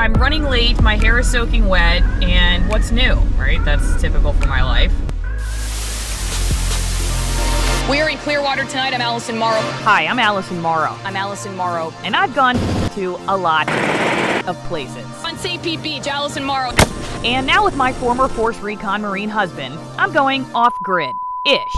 I'm running late, my hair is soaking wet, and what's new, right? That's typical for my life. We are in Clearwater tonight. I'm Allison Morrow. Hi, I'm Allison Morrow. I'm Allison Morrow. And I've gone to a lot of places. On St. Pete Beach, Allison Morrow. And now with my former Force Recon Marine husband, I'm going off-grid-ish.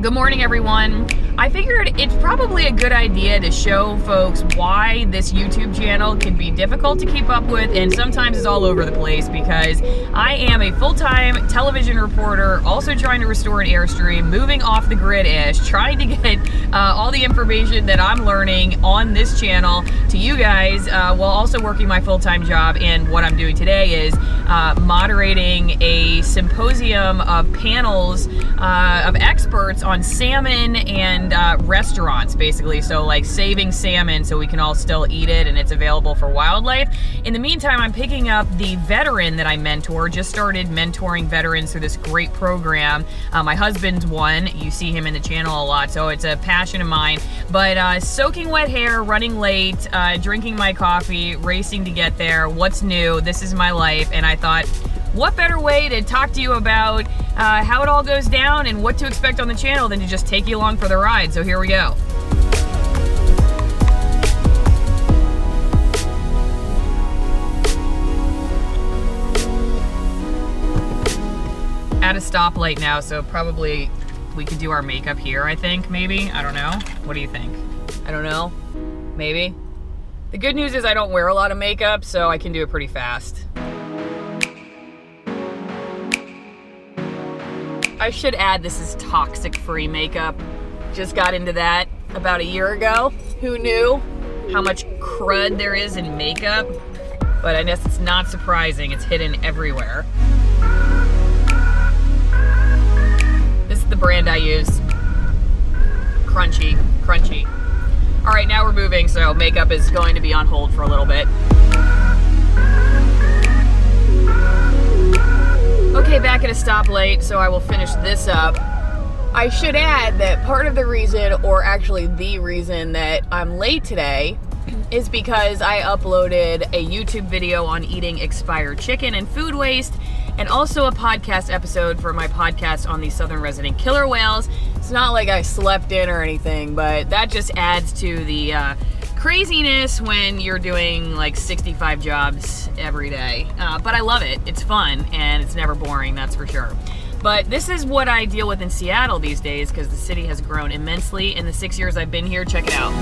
Good morning, everyone. I figured it's probably a good idea to show folks why this YouTube channel can be difficult to keep up with and sometimes is all over the place, because I am a full-time television reporter, also trying to restore an Airstream, moving off the grid-ish, trying to get all the information that I'm learning on this channel to you guys, while also working my full-time job. And what I'm doing today is moderating a symposium of panels of experts on salmon and restaurants, basically. So like saving salmon so we can all still eat it and it's available for wildlife. In the meantime, I'm picking up the veteran that I mentor. Just started mentoring veterans through this great program. My husband's one. You see him in the channel a lot, so it's a passion of mine. But soaking wet hair, running late, drinking my coffee, racing to get there. What's new? This is my life. And I thought, what better way to talk to you about how it all goes down and what to expect on the channel than to just take you along for the ride. So here we go. At a stoplight now, so probably we could do our makeup here, I think, maybe. I don't know. What do you think? I don't know. Maybe. The good news is I don't wear a lot of makeup, so I can do it pretty fast. I should add, this is toxic-free makeup. Just got into that about a year ago. Who knew how much crud there is in makeup? But I guess it's not surprising. It's hidden everywhere. This is the brand I use. Crunchy, crunchy. All right, now we're moving, so makeup is going to be on hold for a little bit. Okay, back at a stoplight, so I will finish this up. I should add that part of the reason, or actually the reason that I'm late today, is because I uploaded a YouTube video on eating expired chicken and food waste, and also a podcast episode for my podcast on the southern resident killer whales. It's not like I slept in or anything, but that just adds to the craziness when you're doing like 65 jobs every day. But I love it. It's fun and it's never boring, that's for sure. But this is what I deal with in Seattle these days, because the city has grown immensely in the 6 years I've been here. Check it out.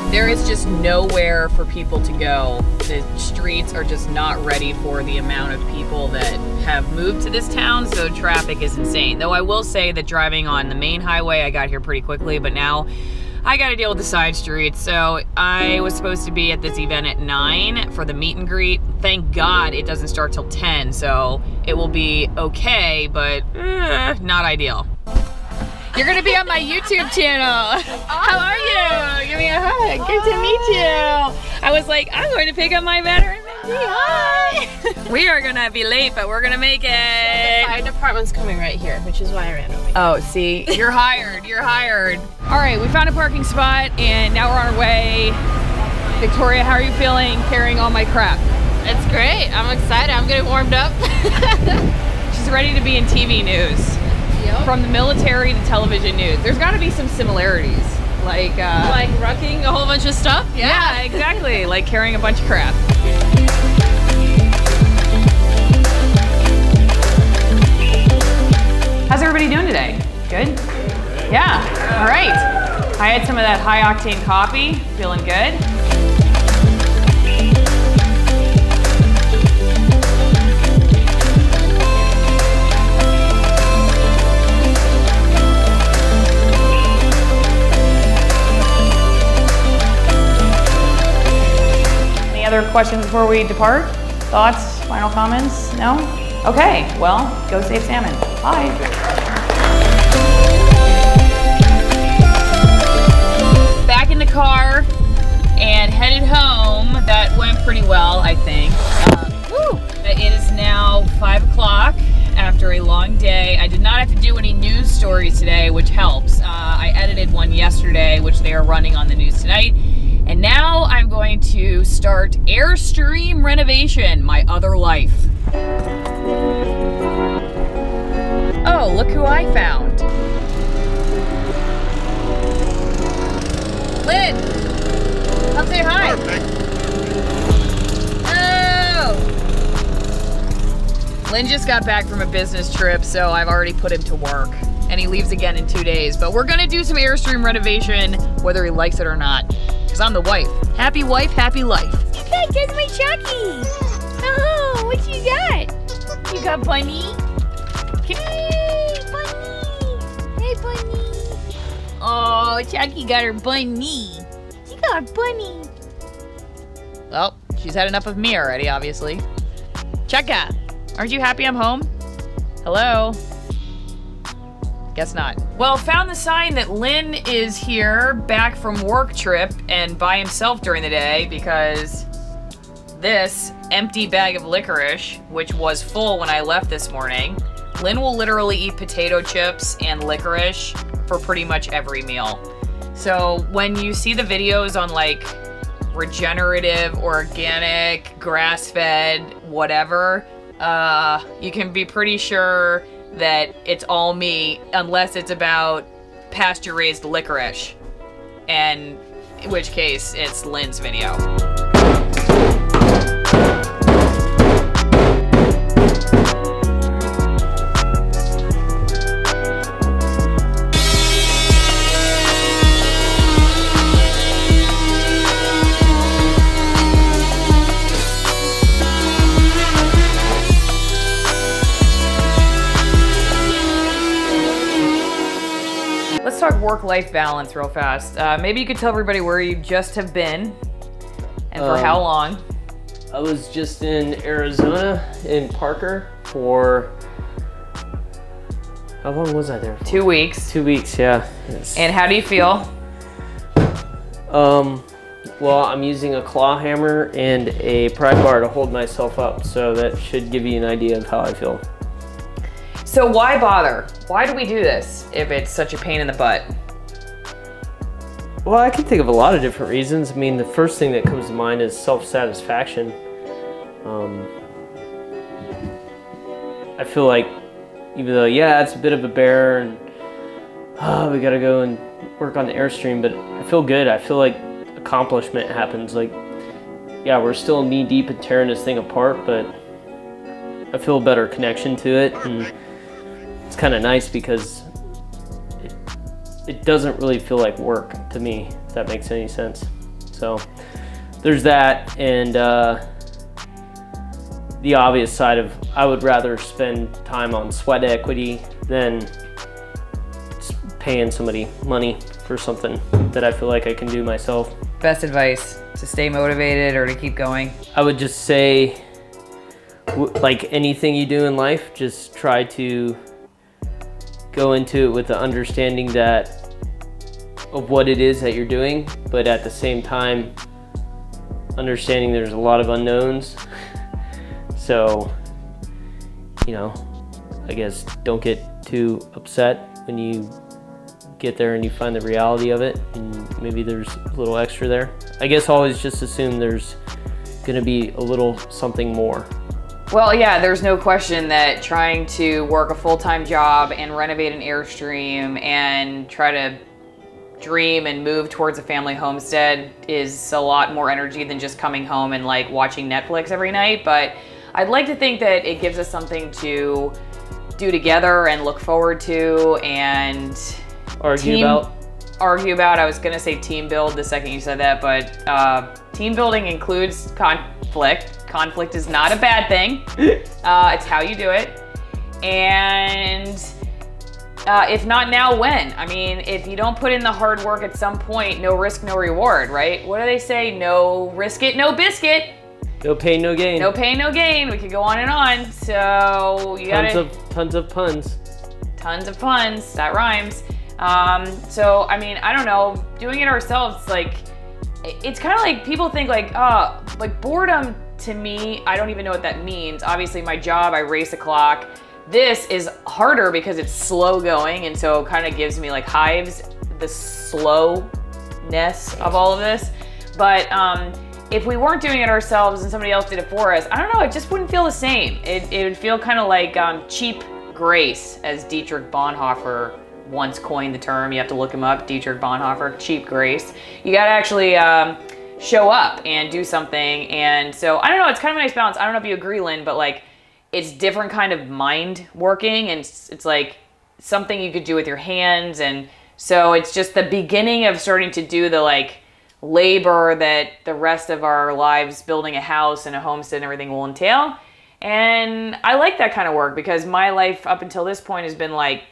There is just nowhere for people to go. The streets are just not ready for the amount of people that have moved to this town, so traffic is insane. Though I will say that driving on the main highway, I got here pretty quickly, but now I gotta deal with the side streets. So I was supposed to be at this event at 9 for the meet and greet. Thank God it doesn't start till 10, so it will be okay, but not ideal. You're gonna be on my YouTube channel. How are you? Give me a hug. Good to meet you. I was like, I'm going to pick up my veteran Mindy. Hi. We are gonna be late, but we're gonna make it. The fire department's coming right here, which is why I ran over here. Oh, see, you're hired. You're hired. All right, we found a parking spot, and now we're on our way. Victoria, how are you feeling carrying all my crap? It's great. I'm excited. I'm getting warmed up. She's ready to be in TV news. Yep. From the military to television news. There's got to be some similarities. Like rucking a whole bunch of stuff? Yeah, exactly. Like carrying a bunch of crap. How's everybody doing today? Good? Yeah, all right. I had some of that high octane coffee. Feeling good? Other questions before we depart? Thoughts? Final comments? No? Okay, well, go save salmon. Bye. Back in the car and headed home. That went pretty well, I think. It is now 5 o'clock after a long day. I did not have to do any news stories today, which helps. I edited one yesterday, which they are running on the news tonight. And now I'm going to start Airstream Renovation, my other life. Oh, look who I found. Lynn, come say hi. Oh. Lynn just got back from a business trip, so I've already put him to work. And he leaves again in 2 days. But we're gonna do some Airstream renovation, whether he likes it or not. Because I'm the wife. Happy wife, happy life. Hey, that's my Chucky. Oh, what you got? You got Bunny? Hey, Bunny. Hey, Bunny. Oh, Chucky got her bunny. She got her bunny. Well, she's had enough of me already, obviously. Chaka, aren't you happy I'm home? Hello? Guess not. Well, found the sign that Lynn is here, back from work trip, and by himself during the day because this empty bag of licorice, which was full when I left this morning, Lynn will literally eat potato chips and licorice for pretty much every meal. So when you see the videos on like regenerative, organic, grass-fed, whatever, you can be pretty sure that it's all me, unless it's about pasture-raised licorice, and in which case it's Lynn's video. Let's talk work-life balance real fast. Maybe you could tell everybody where you just have been and for how long. I was just in Arizona, in Parker, for, how long was I there for? 2 weeks. 2 weeks, yeah. Yes. And how do you feel? Well, I'm using a claw hammer and a pry bar to hold myself up, so that should give you an idea of how I feel. So why bother? Why do we do this if it's such a pain in the butt? Well, I can think of a lot of different reasons. I mean, the first thing that comes to mind is self-satisfaction. I feel like, even though, yeah, it's a bit of a bear and we gotta go and work on the Airstream, but I feel good. I feel like accomplishment happens. Like, yeah, we're still knee deep in tearing this thing apart, but I feel a better connection to it. And it's kind of nice because it doesn't really feel like work to me, if that makes any sense. So there's that, and the obvious side of I would rather spend time on sweat equity than just paying somebody money for something that I feel like I can do myself. Best advice to stay motivated or to keep going? I would just say, like anything you do in life, just try to go into it with the understanding that of what it is that you're doing, but at the same time understanding there's a lot of unknowns. So, you know, I guess don't get too upset when you get there and you find the reality of it, and maybe there's a little extra there. I guess always just assume there's gonna be a little something more. Well, yeah, there's no question that trying to work a full-time job and renovate an Airstream and try to dream and move towards a family homestead is a lot more energy than just coming home and like watching Netflix every night. But I'd like to think that it gives us something to do together and look forward to and argue about. I was gonna say team build the second you said that, but team building includes conflict. Conflict is not a bad thing. It's how you do it. And if not now, when? I mean, if you don't put in the hard work at some point, no risk, no reward, right? What do they say? No risk it, no biscuit. No pain, no gain. No pain, no gain. We could go on and on. So you gotta... Tons of puns. Tons of puns, that rhymes. So, I mean, I don't know, doing it ourselves, like, it's kind of like people think like, like boredom to me, I don't even know what that means. Obviously my job, I race a clock. This is harder because it's slow going, and so it kind of gives me like hives. the slowness of all of this. But if we weren't doing it ourselves and somebody else did it for us, I don't know, it just wouldn't feel the same. It would feel kind of like cheap grace, as Dietrich Bonhoeffer once coined the term. You have to look him up, Dietrich Bonhoeffer, cheap grace. You gotta actually show up and do something. And so, I don't know, it's kind of a nice balance. I don't know if you agree, Lynn, but like, it's different kind of mind working, and it's like something you could do with your hands. And so it's just the beginning of starting to do the like labor that the rest of our lives building a house and a homestead and everything will entail. And I like that kind of work, because my life up until this point has been like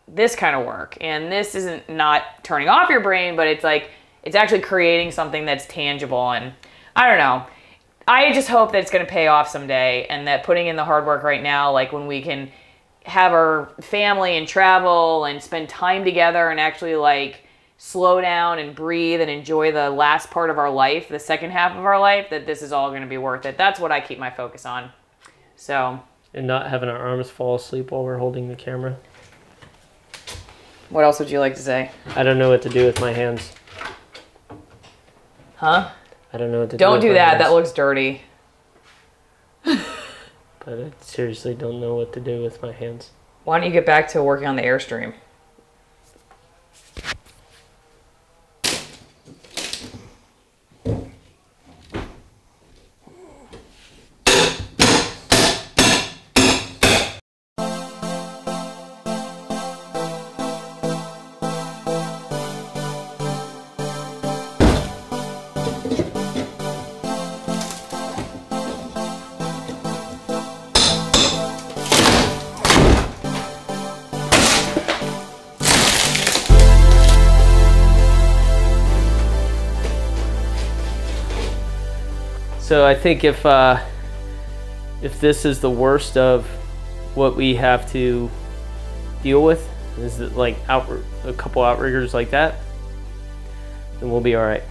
this kind of work. And this isn't not turning off your brain, but it's like, it's actually creating something that's tangible. And I don't know, I just hope that it's going to pay off someday, and that putting in the hard work right now, like when we can have our family and travel and spend time together and actually like slow down and breathe and enjoy the last part of our life, the second half of our life, that this is all going to be worth it. That's what I keep my focus on. So. And not having our arms fall asleep while we're holding the camera. What else would you like to say? I don't know what to do with my hands. Huh? I don't know what to do. Don't do that. Hands. That looks dirty. But I seriously don't know what to do with my hands. Why don't you get back to working on the Airstream? So I think if this is the worst of what we have to deal with, is it like a couple outriggers like that, then we'll be all right.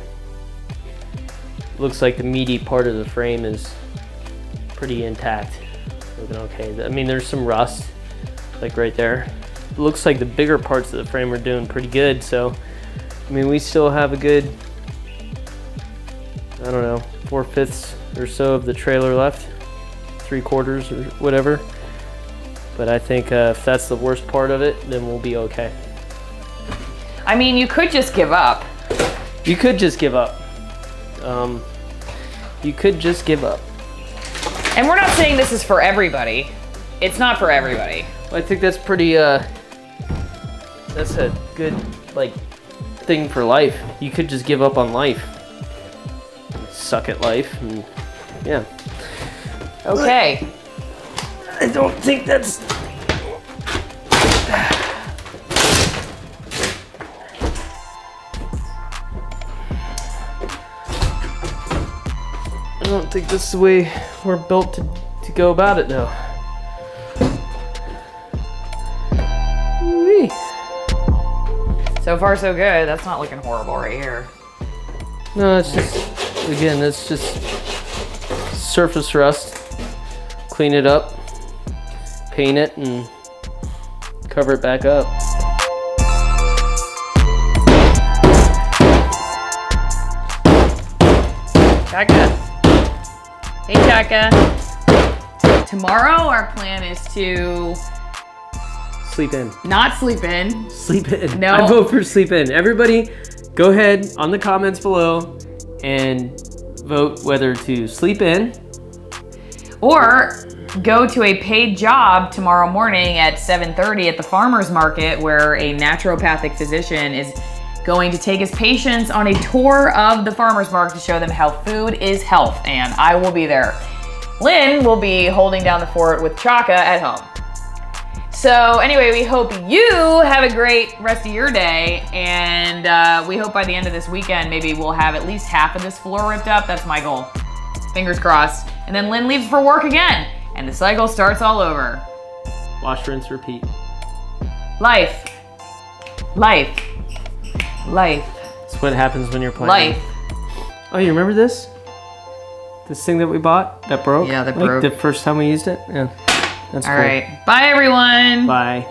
Looks like the meaty part of the frame is pretty intact, looking okay. I mean, there's some rust, like right there. It looks like the bigger parts of the frame are doing pretty good. So, I mean, we still have a good, I don't know, 4/5 or so of the trailer left, 3/4 or whatever. But I think if that's the worst part of it, then we'll be okay. I mean, you could just give up. You could just give up. You could just give up. And we're not saying this is for everybody. It's not for everybody. I think that's pretty, that's a good, like, thing for life. You could just give up on life. Suck at life, and yeah. Okay. I don't think that's... I don't think this is the way we're built to go about it now. Whee. So far so good. That's not looking horrible right here. No, it's just, again, it's just surface rust. Clean it up, paint it, and cover it back up. Chaka. Hey, Chaka. Tomorrow our plan is to Sleep in. not sleep in. Sleep in. No. I vote for sleep in. Everybody, go ahead on the comments below and vote whether to sleep in Or go to a paid job tomorrow morning at 7:30 at the farmer's market, where a naturopathic physician is going to take his patients on a tour of the farmer's market to show them how food is health, and I will be there. Lynn will be holding down the fort with Chaka at home. So anyway, we hope you have a great rest of your day, and we hope by the end of this weekend, maybe we'll have at least half of this floor ripped up. That's my goal. Fingers crossed. And then Lynn leaves for work again, and the cycle starts all over. wash, rinse, repeat. Life. Life. Life. That's what happens when you're playing. Life. Oh, you remember this? This thing that we bought that broke? Yeah, that like broke. the first time we used it? Yeah. That's All cool. right. Bye, everyone. Bye.